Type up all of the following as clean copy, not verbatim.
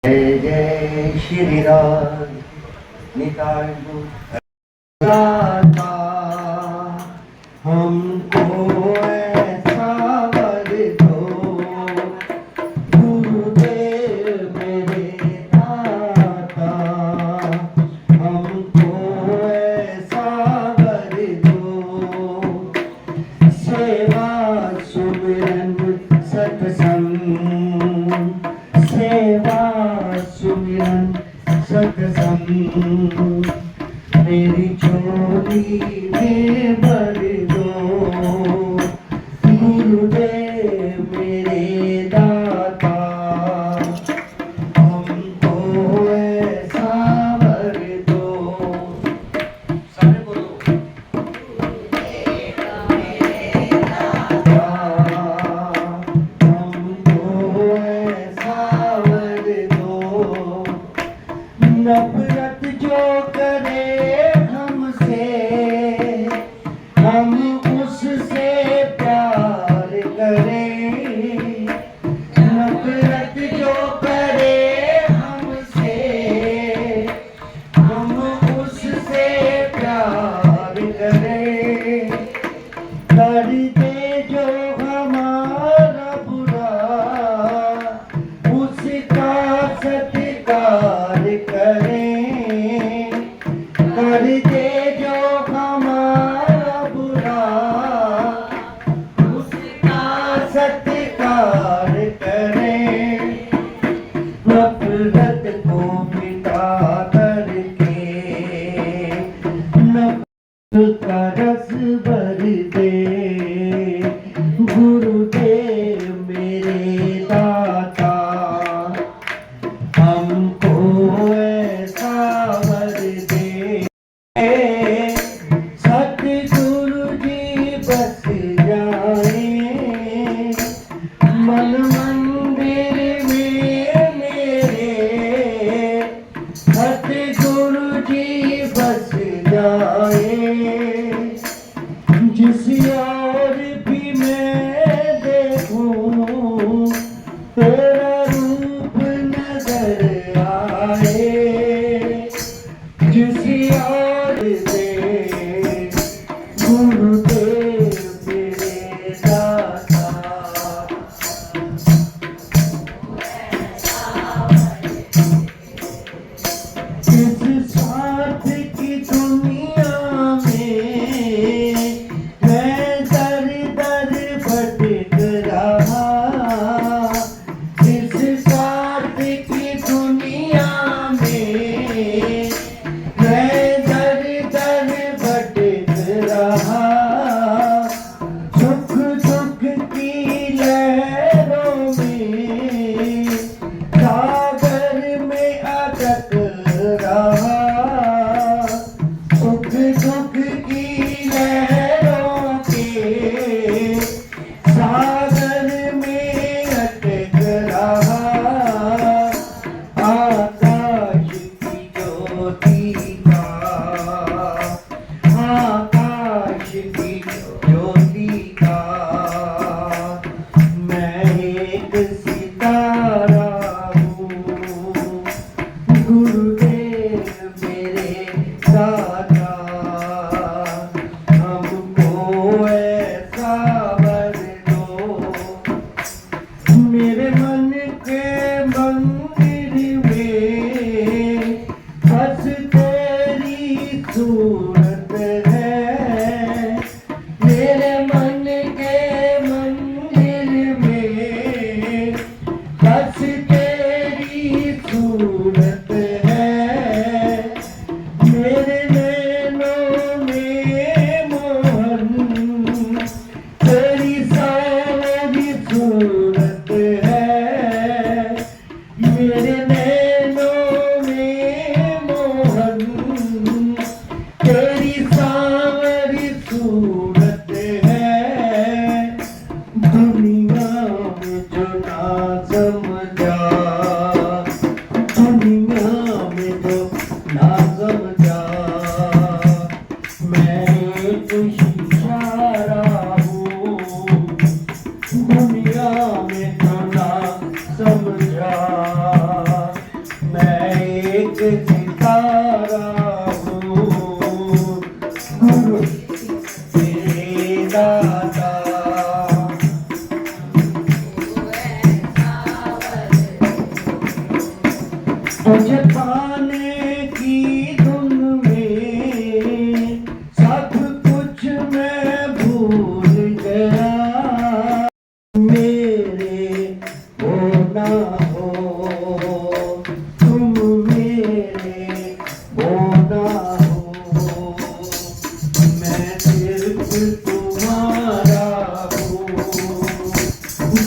जय जय श्री राम निताय दाता हमको ऐसा वर दो गुरुदेव मेरे दाता हमको ऐसा वर दो सेवा सुमिरन सत्संग सेवा सुमिरन सत्संग मेरी झोली में भर दो गुरुदेव मेरे दाता हमको ऐसा वर दो सारे बोलो हमको ऐसा वर दो नफरत जो करे हमसे हम उससे प्यार करें नफरत जो करे हमसे हम उससे प्यार करें कर दे जो हमारा बुरा उसका सत्कार करें कर दे जो हमारा बुरा उसका सत्कार करें नफरत को मिटा करके नफरत का रस भर दे गुरुदेव मेरे दाता हमको ऐसा वर दे सतगुरु जी बस जाए मन मंदिर में मेरे सतगुरु जी बस जाए जिस और भी मैं देखूं तेरा रूप नजर आए जिस और से गुरुदेव मेरे दाता इस स्वार्थ की दुनिया में मैं दर दर भटक रहा इस स्वार्थ की दुनिया में मैं दर दर भटक रहा सुख दुख की लहरों में सागर में अटक रहा सुख दुख की लहरों के सागर में अटक रहा आकाश की ज्योति का आकाश की ज्योति का मैं एक सितारा हूँ गुरुदेव मेरे दाता हमको ऐसा वर दो मेरे मन के मंदिर में बस तेरी सूरत है मेरे मन के मंदिर में बस तेरी सूरत है मेरे नैनों में मोहन तेरी सारी सूरत है मेरे नैनों में मोहन तेरी सारी सूरत है दुनिया में जो ना समझा दुनिया में जो ना समझा मैं एक इशारा हूँ दुनिया में जो ना समझा सितारा हूँ, गुरु तेरे दाता। तुझे पाने की धुन में सब कुछ मैं भूल गया, मेरे हो ना हो, तुम मेरे हो ना हो, मैं सिर्फ तुम्हारा हूँ,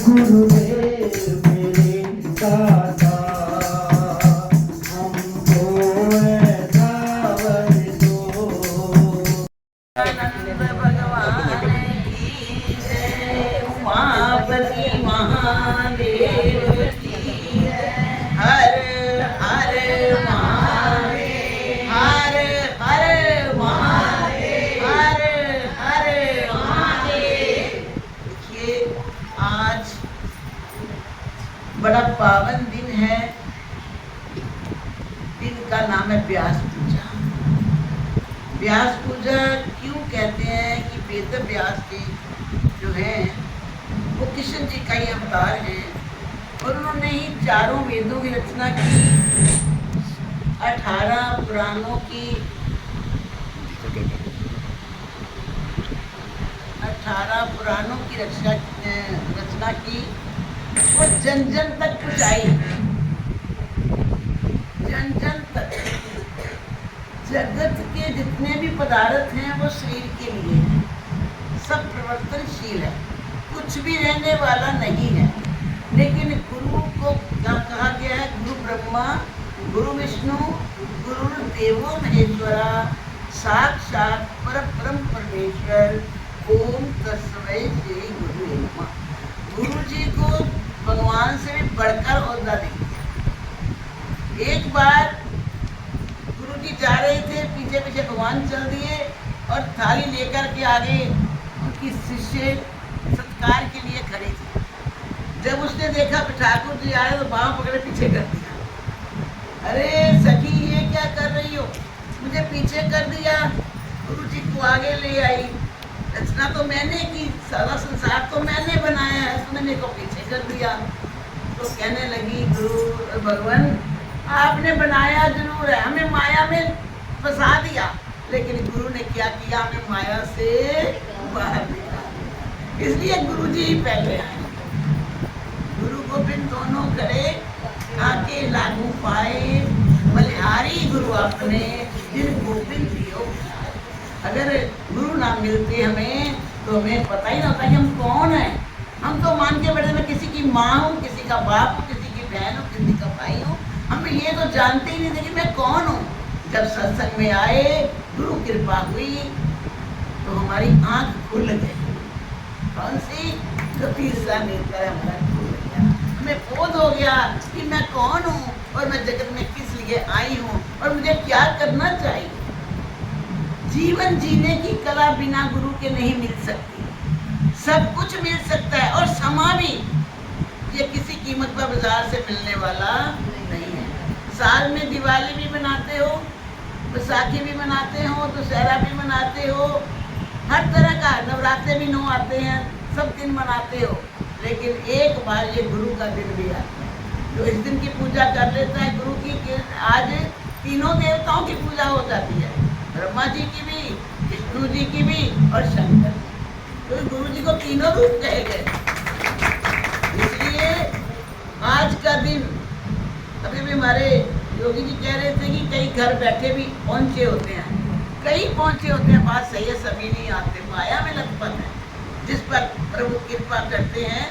गुरुदेव मेरे दाता। बड़ा पावन दिन है। दिन का नाम है व्यास पूजा। व्यास पूजा क्यों कहते हैं कि वेद व्यास जी जो हैं वो कृष्ण जी का ही अवतार है और उन्होंने ही चारों वेदों की रचना की, 18 पुराणों की 18 पुराणों की रचना की और जन जन तक पहुंचाई, जन जन तक। जगत के जितने भी पदार्थ हैं वो शरीर के लिए हैं, सब परिवर्तनशील है, कुछ भी रहने वाला नहीं है। लेकिन गुरु को क्या कहा गया है? गुरु ब्रह्मा गुरु विष्णु गुरु देवो महेश्वरा साक्षात परब्रह्म परमेश्वर ओम तस्मै श्री गुरुवे नमः। गुरु जी को भगवान से भी बढ़कर ओहदा दे दिया। एक बार गुरु जी जा रहे थे, पीछे पीछे भगवान चल दिए और थाली लेकर के आगे उनकी शिष्य सत्कार के लिए खड़े थे। जब उसने देखा कि ठाकुर जी आए तो बाँह पकड़े पीछे कर दिया। अरे सखी ये क्या कर रही हो, मुझे पीछे कर दिया। गुरु जी को आगे ले आई। रचना तो मैंने की, सारा संसार तो मैंने बनाया है, उसने मेरे को पीछे कर दिया। तो कहने लगी गुरु भगवान आपने बनाया जरूर है, हमें माया में फंसा दिया, लेकिन गुरु ने क्या किया? हमें माया से बाहर निकाला। इसलिए गुरु जी ही पहले आए। गुरु गोविंद दोनों खड़े आके लागू पाए, बलिहारी गुरु अपने जिन गोविंद दियो। अगर गुरु ना मिलते हमें तो हमें पता ही ना होता कि हम कौन है। हम तो मान के बैठे मैं किसी की माँ हूँ, किसी का बाप हूँ, किसी की बहन हूँ, किसी का भाई हूँ। हम ये तो जानते ही नहीं थे कि मैं कौन हूँ। जब सत्संग में आए, गुरु कृपा हुई तो हमारी आंख खुल गई। कौन सी? जो तीसरा नेत्र हमारा खुल गया। हमें बोध हो गया कि मैं कौन हूँ और मैं जगत में किस लिए आई हूँ और मुझे क्या करना चाहिए। जीवन जीने की कला बिना गुरु के नहीं मिल सकती। सब कुछ मिल सकता है और समा भी ये किसी कीमत पर बाजार से मिलने वाला नहीं है। साल में दिवाली भी मनाते हो, बैसाखी भी मनाते हो, दशहरा भी मनाते हो, हर तरह का नवरात्रे भी 9 आते हैं, सब दिन मनाते हो। लेकिन एक बार ये गुरु का दिन भी आता है। जो इस दिन की पूजा कर लेता है गुरु की, आज तीनों देवताओं की पूजा हो जाती है, ब्रह्मा जी की भी, विष्णु जी की भी और शंकर जी। तो गुरु जी को तीनों रूप कहे गए। इसलिए आज का दिन, अभी भी हमारे योगी जी कह रहे थे कि कई घर बैठे भी पहुंचे होते हैं, कई पहुंचे होते हैं। बात सही है, सभी नहीं आते, माया में लथपथ है। जिस पर प्रभु कृपा करते हैं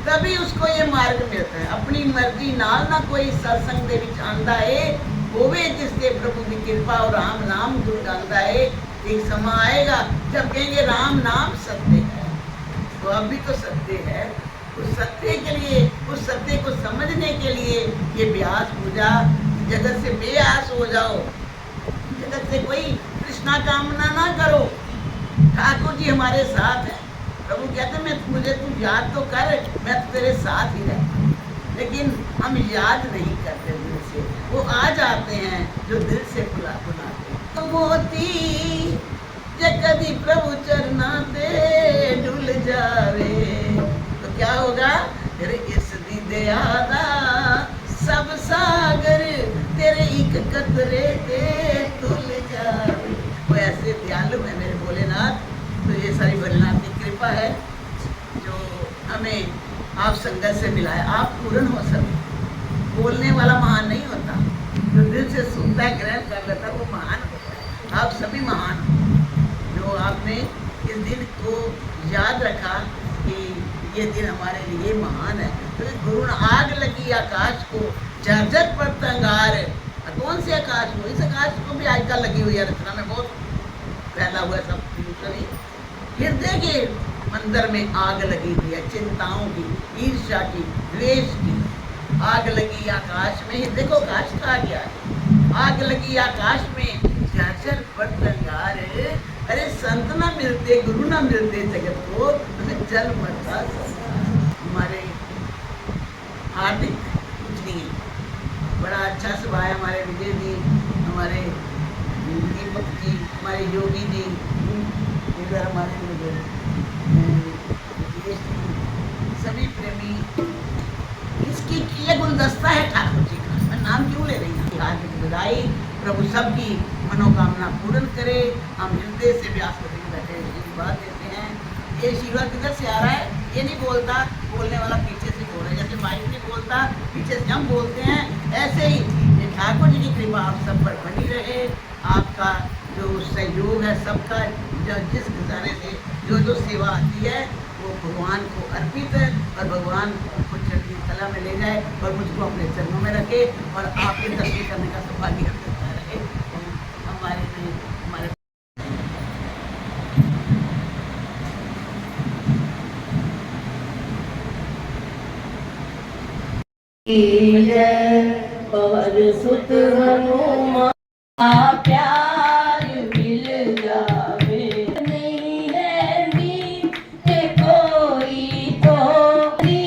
तभी उसको ये मार्ग मिलता है। अपनी मर्जी नाल ना कोई सत्संग दे विच आंदा है, होवे जिससे प्रभु की कृपा और राम नाम गुण गांदा है। एक समय आएगा जब कहेंगे राम नाम सत्य है। तो अभी तो सत्य है, उस सत्य के लिए, उस सत्य को समझने के लिए ये व्यास पूजा। जगत से बेआस हो जाओ, जगत से कोई कृष्णा कामना ना करो। ठाकुर जी हमारे साथ है। प्रभु कहते हैं मैं मुझे तू याद तो कर, मैं तो तेरे साथ ही रहता हूँ। लेकिन हम याद नहीं करते दिल से। वो आ जाते हैं जो दिल से बुलाते हैं। तो मोती जे कभी प्रभु चरना ते डुल जावे तो क्या होगा? तेरे इस दी दयादा सब सागर तेरे एक कतरे ते तुल जावे। वो ऐसे दयालु है मेरे भोलेनाथ। तो ये सारी भोलेनाथ की कृपा है जो हमें आप संगत से मिला है। आप पूर्ण हो सकते, बोलने वाला महान नहीं होता, जो दिल से सुनता है ग्रहण कर लेता है वो महान होता है। आप सभी महान हो जो आपने इस दिन को याद रखा कि ये दिन हमारे लिए महान है। तो गुरु ने आग लगी आकाश को झरझर पर तंगार। कौन से आकाश को? इस आकाश को भी आजकल लगी हुई है, रचना में बहुत फैला हुआ है सब प्रदूषण। हृदय के मंदिर में आग लगी हुई है, चिंताओं की, ईर्ष्या की, द्वेष की। आग लगी आकाश में, हृदय को आकाश कहा गया है। आग लगी आकाश में झरझर पर तंगार। अरे संत ना मिलते, गुरु ना मिलते जगत को, तो जल मरता हमारे हार्दिक कुछ नहीं। बड़ा अच्छा सभा है हमारे विजय जी, हमारे दीपक जी, हमारे योगी जी, इधर हमारे सभी प्रेमी। इसकी ये गुलदस्ता है ठाकुर जी का, मैं नाम क्यों ले रही हूँ? हार्दिक बधाई। प्रभु सबकी मनोकामना पूर्ण करे। हम हृदय से व्यासपति में बैठे आशीर्वाद देते हैं। ये आशीर्वाद किधर से आ रहा है? ये नहीं बोलता, बोलने वाला पीछे से बोल रहा है। जैसे माइक नहीं बोलता, पीछे से हम बोलते हैं, ऐसे ही ये ठाकुर जी की कृपा आप सब पर बनी रहे। आपका जो सहयोग है सबका, जो जिस गुजारे से जो सेवा आती है वो भगवान को अर्पित है और भगवान को चढ़ती कला में ले जाए और मुझको अपने चरणों में रखे और आपके दर्शन करने का सौभाग्य देता रहे। हमारे लिए हमारे पवन सुत हनुमान प्यार मिल जावे। नहीं रहती ते कोई थोड़ी,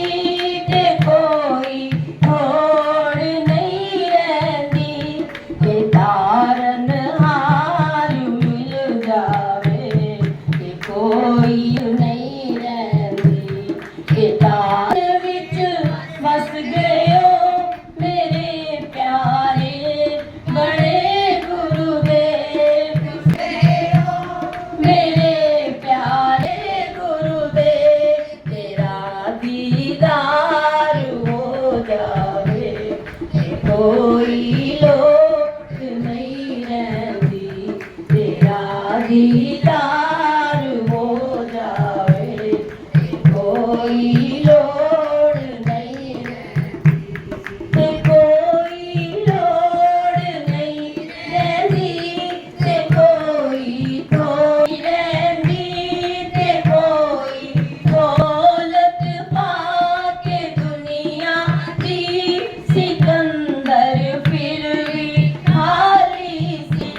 ते कोई थोड़ नहीं रहती। ते तारन हार मिल जावे, ते कोई नहीं रहती। ते तार विच बस गयो मेरे प्यारे बड़े गुरुदेव। मेरे प्यारे गुरुदेव, तेरा दीदार हो जावे। कोई लोट नहीं रहती, तेरा दीदार हो जावे। कोई लोड़ नहीं रहती, कोई लोड़ नहीं रहती। कोई थोड़ी रहती, कोई दौलत पाके दुनिया की सिकंदर फिर भी खाली सी।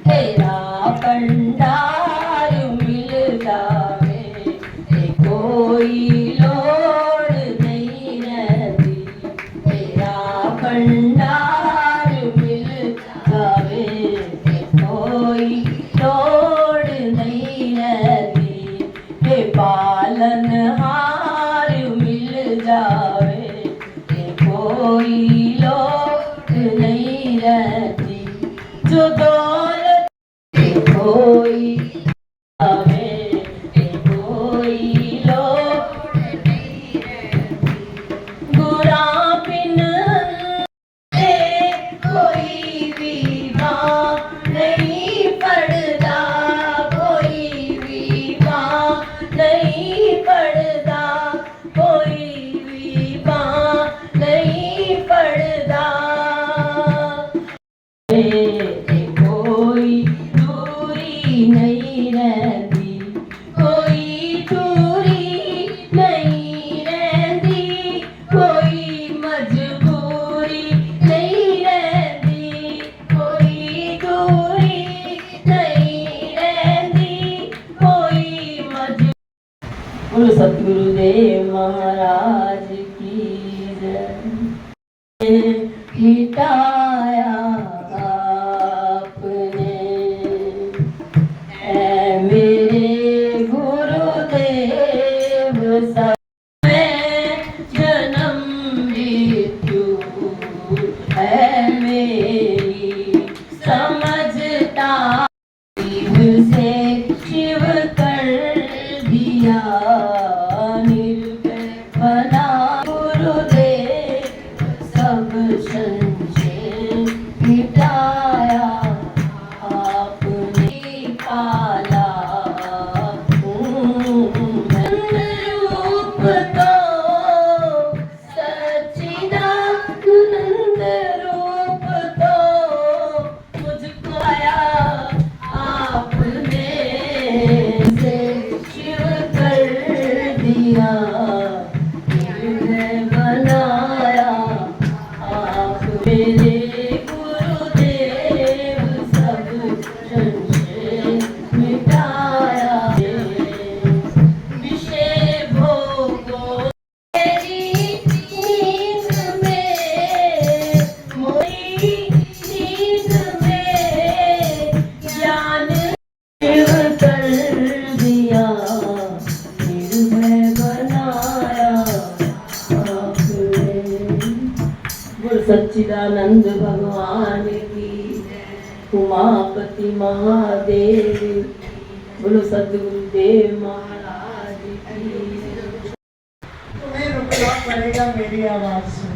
तेरा भंडार मिल जावे, कोई लोड़ नहीं रहती। तेरा भंडार मिल जावे, कोई लोड़ नहीं रहती। पालनहार मिल जावे, कोई लोड़ नहीं रहती। जो दौलत कोई जावे, कोई लोड़ नहीं रहती। बुरा बिन कोई बीमार नहीं पड़ता, कोई बीमार नहीं पड़ता, कोई बीमार नहीं पड़ता। कोई दूरी नहीं रहती, कोई दूरी नहीं रहती। कोई मजबूरी नहीं रहती, कोई दूरी नहीं रहती। कोई मजबूरी। बोलो सतगुरुदेव महाराज की जय। मिटाए मेरे गुरुदेव सब संशय मिटाया है। विषय भोगों तेरी नींद में, मोरी नींद में ज्ञान कर दिया, निर्भय बनाया आपने। गुरु सच्चिदानंद भगवान की, उमापति महादेव की, बोलो सद्गुरुदेव महाराज की। तुम्हें रुकना पड़ेगा मेरी आवाज सुन